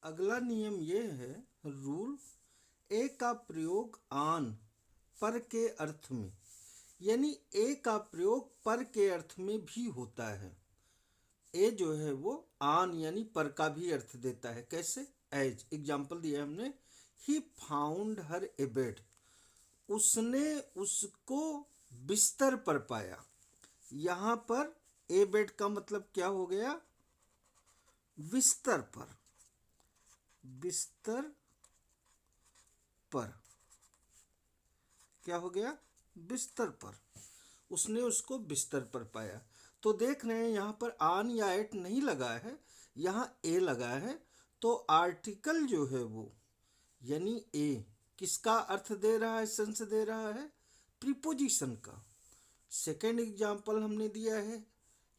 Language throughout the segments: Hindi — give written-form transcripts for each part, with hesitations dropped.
अगला नियम ये है, रूल ए का प्रयोग आन पर के अर्थ में, यानी ए का प्रयोग पर के अर्थ में भी होता है। ए जो है वो आन यानी पर का भी अर्थ देता है। कैसे? एज एग्जाम्पल दिया हमने, he found her A bed, उसने उसको बिस्तर पर पाया। यहाँ पर ए बेड का मतलब क्या हो गया? बिस्तर पर, बिस्तर पर क्या हो गया? बिस्तर पर, उसने उसको बिस्तर पर पाया। तो देख रहे हैं यहाँ पर आन या एट नहीं लगा है, यहाँ ए लगा है। तो आर्टिकल जो है वो यानी ए किसका अर्थ दे रहा है? सेंस दे रहा है प्रीपोजिशन का। सेकेंड एग्जाम्पल हमने दिया है,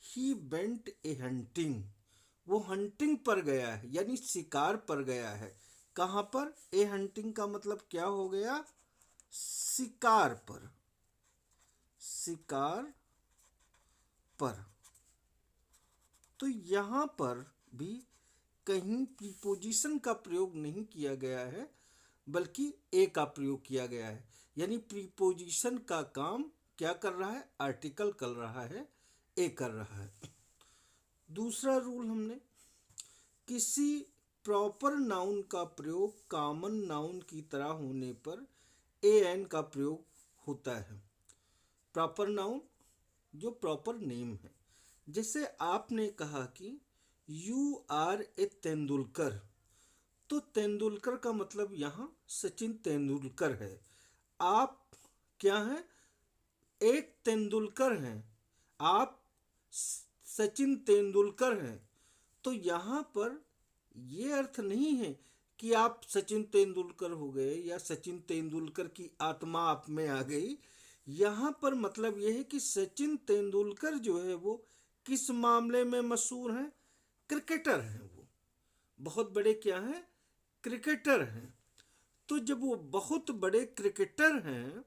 ही वेंट ए हंटिंग, वो हंटिंग पर गया है यानी शिकार पर गया है। कहाँ पर? ए हंटिंग का मतलब क्या हो गया? शिकार पर, शिकार पर। तो यहाँ पर भी कहीं प्रीपोजिशन का प्रयोग नहीं किया गया है, बल्कि ए का प्रयोग किया गया है। यानी प्रीपोजिशन का काम क्या कर रहा है? आर्टिकल कर रहा है, ए कर रहा है। दूसरा रूल हमने, किसी प्रॉपर नाउन का प्रयोग कॉमन नाउन की तरह होने पर ए एन का प्रयोग होता है। प्रॉपर नाउन जो प्रॉपर नेम है। जैसे आपने कहा कि यू आर ए तेंदुलकर, तो तेंदुलकर का मतलब यहाँ सचिन तेंदुलकर है। आप क्या हैं? एक तेंदुलकर हैं, आप सचिन तेंदुलकर हैं। तो यहाँ पर ये अर्थ नहीं है कि आप सचिन तेंदुलकर हो गए या सचिन तेंदुलकर की आत्मा आप में आ गई। यहाँ पर मतलब यह है कि सचिन तेंदुलकर जो है वो किस मामले में मशहूर हैं? क्रिकेटर हैं। वो बहुत बड़े क्या हैं? क्रिकेटर हैं। तो जब वो बहुत बड़े क्रिकेटर हैं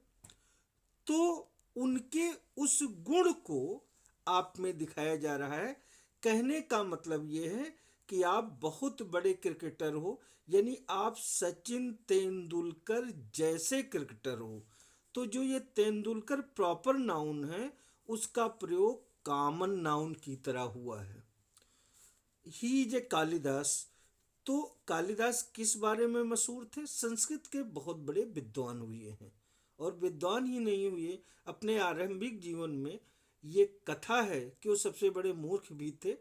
तो उनके उस गुण को आप में दिखाया जा रहा है। कहने का मतलब ये है कि आप बहुत बड़े क्रिकेटर हो, यानी आप सचिन तेंदुलकर जैसे क्रिकेटर हो। तो जो ये तेंदुलकर प्रॉपर नाउन है उसका प्रयोग कॉमन नाउन की तरह हुआ है। ही इज ए कालिदास, तो कालिदास किस बारे में मशहूर थे? संस्कृत के बहुत बड़े विद्वान हुए हैं। और विद्वान ही नहीं हुए, अपने आरंभिक जीवन में ये कथा है कि वो सबसे बड़े मूर्ख भी थे,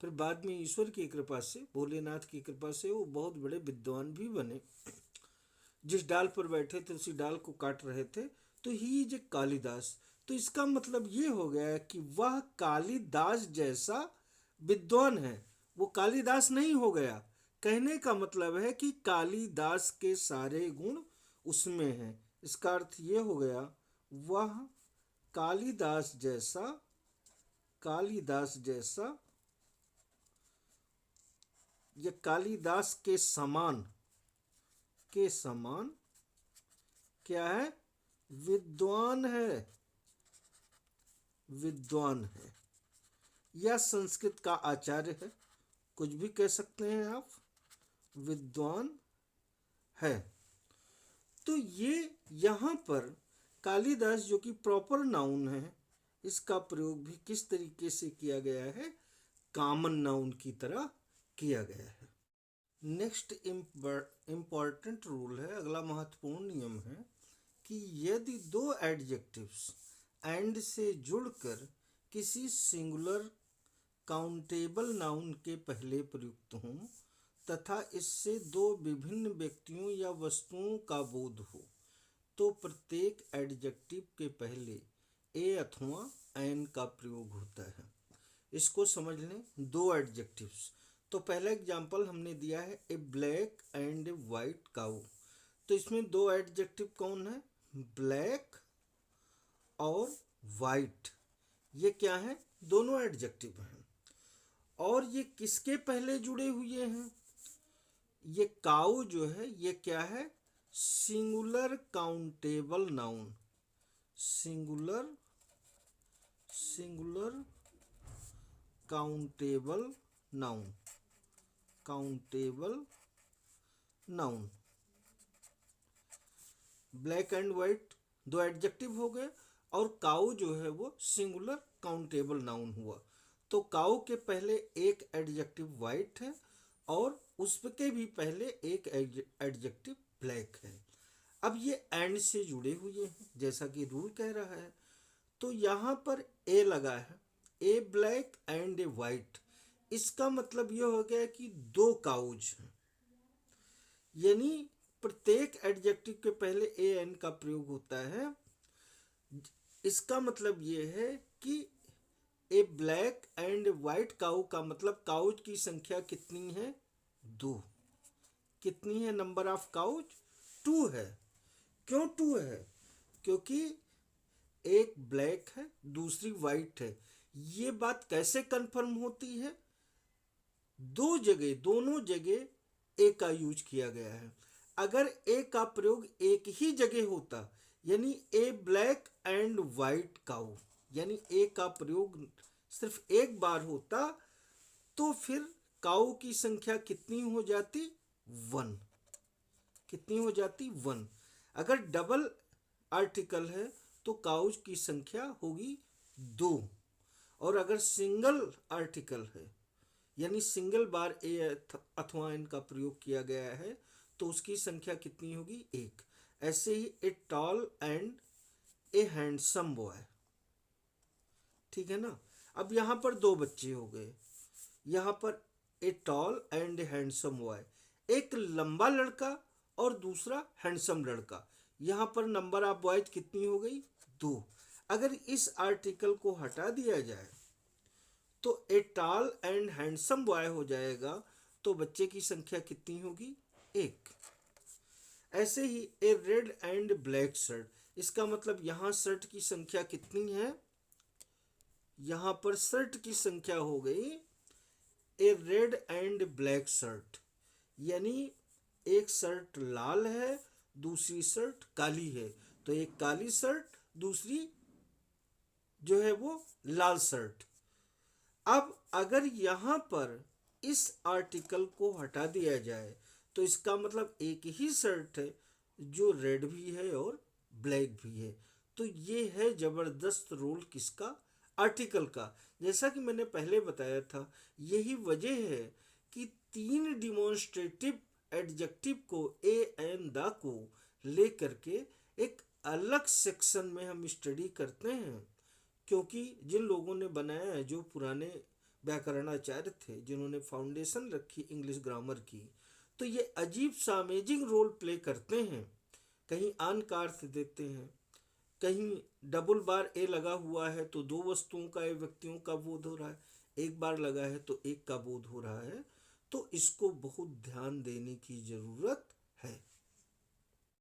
फिर बाद में ईश्वर की कृपा से, भोलेनाथ की कृपा से वो बहुत बड़े विद्वान भी बने। जिस डाल पर बैठे थे उसी डाल को काट रहे थे। तो ही इज ए कालिदास, तो इसका मतलब ये हो गया कि वह कालिदास जैसा विद्वान है। वो कालिदास नहीं हो गया। कहने का मतलब है कि कालिदास के सारे गुण उसमें हैं। इसका अर्थ ये हो गया, वह कालिदास जैसा, कालिदास जैसा या कालिदास के समान, के समान क्या है? विद्वान है, विद्वान है। या संस्कृत का आचार्य है, कुछ भी कह सकते हैं आप, विद्वान है। तो ये यहाँ पर कालिदास जो कि प्रॉपर नाउन है, इसका प्रयोग भी किस तरीके से किया गया है? कॉमन नाउन की तरह किया गया है। नेक्स्ट इम्पॉर्टेंट रूल है, अगला महत्वपूर्ण नियम है कि यदि दो एडजेक्टिव्स एंड से जुड़कर किसी सिंगुलर काउंटेबल नाउन के पहले प्रयुक्त हों तथा इससे दो विभिन्न व्यक्तियों या वस्तुओं का बोध हो, तो प्रत्येक एडजेक्टिव के पहले ए अथवा एन का प्रयोग होता है। इसको समझ लें, दो एडजेक्टिव्स। तो पहला एग्जाम्पल हमने दिया है, ए ब्लैक एंड ए वाइट काऊ। तो इसमें दो एडजेक्टिव कौन है? ब्लैक और वाइट। ये क्या है? दोनों एडजेक्टिव हैं। और ये किसके पहले जुड़े हुए हैं? ये काऊ जो है ये क्या है? Singular countable noun, singular, singular countable noun, countable noun. Black and white दो एडजेक्टिव हो गए, और काऊ जो है वो सिंगुलर काउंटेबल नाउन हुआ। तो काऊ के पहले एक एडजेक्टिव वाइट है और उसके भी पहले एक एडजेक्टिव ब्लैक है। अब ये एंड से जुड़े हुए हैं जैसा कि रूल कह रहा है। तो यहाँ पर ए लगा है, ए ब्लैक एंड ए वाइट। इसका मतलब ये हो गया कि दो काउज हैं, यानी प्रत्येक एडजेक्टिव के पहले ए एन का प्रयोग होता है। इसका मतलब ये है कि ए ब्लैक एंड वाइट काऊ का मतलब काउज की संख्या कितनी है? दो। कितनी है नंबर ऑफ काउज? टू है। क्यों टू है? क्योंकि एक ब्लैक है दूसरी वाइट है। ये बात कैसे कंफर्म होती है? दो जगह, दोनों जगह ए का यूज किया गया है। अगर ए का प्रयोग एक ही जगह होता, यानी ए ब्लैक एंड वाइट काऊ, यानी ए का प्रयोग सिर्फ एक बार होता, तो फिर काऊ की संख्या कितनी हो जाती? वन। कितनी हो जाती? वन। अगर डबल आर्टिकल है तो काउज की संख्या होगी दो, और अगर सिंगल आर्टिकल है यानी सिंगल बार ए अथवा एन का प्रयोग किया गया है तो उसकी संख्या कितनी होगी? एक। ऐसे ही a tall and a handsome boy, ठीक है ना। अब यहाँ पर दो बच्चे हो गए, यहाँ पर ए tall and a handsome boy, एक लंबा लड़का और दूसरा हैंडसम लड़का। यहाँ पर नंबर ऑफ बॉयज कितनी हो गई? दो। अगर इस आर्टिकल को हटा दिया जाए तो ए टॉल एंड हैंडसम बॉय हो जाएगा, तो बच्चे की संख्या कितनी होगी? एक। ऐसे ही ए रेड एंड ब्लैक शर्ट, इसका मतलब यहाँ शर्ट की संख्या कितनी है? यहाँ पर शर्ट की संख्या हो गई ए रेड एंड ब्लैक शर्ट, यानी एक शर्ट लाल है दूसरी शर्ट काली है, तो एक काली शर्ट दूसरी जो है वो लाल शर्ट। अब अगर यहाँ पर इस आर्टिकल को हटा दिया जाए तो इसका मतलब एक ही शर्ट है जो रेड भी है और ब्लैक भी है। तो ये है जबरदस्त रोल किसका? आर्टिकल का। जैसा कि मैंने पहले बताया था, यही वजह है कि तीन डिमॉन्स्ट्रेटिव एडजेक्टिव को ए एन द को लेकर के एक अलग सेक्शन में हम स्टडी करते हैं, क्योंकि जिन लोगों ने बनाया है, जो पुराने व्याकरणाचार्य थे जिन्होंने फाउंडेशन रखी इंग्लिश ग्रामर की, तो ये अजीब सा अमेजिंग रोल प्ले करते हैं। कहीं आन का अर्थ देते हैं, कहीं डबल बार ए लगा हुआ है तो दो वस्तुओं का, व्यक्तियों का बोध हो रहा है, एक बार लगा है तो एक का बोध हो रहा है। तो इसको बहुत ध्यान देने की जरूरत है।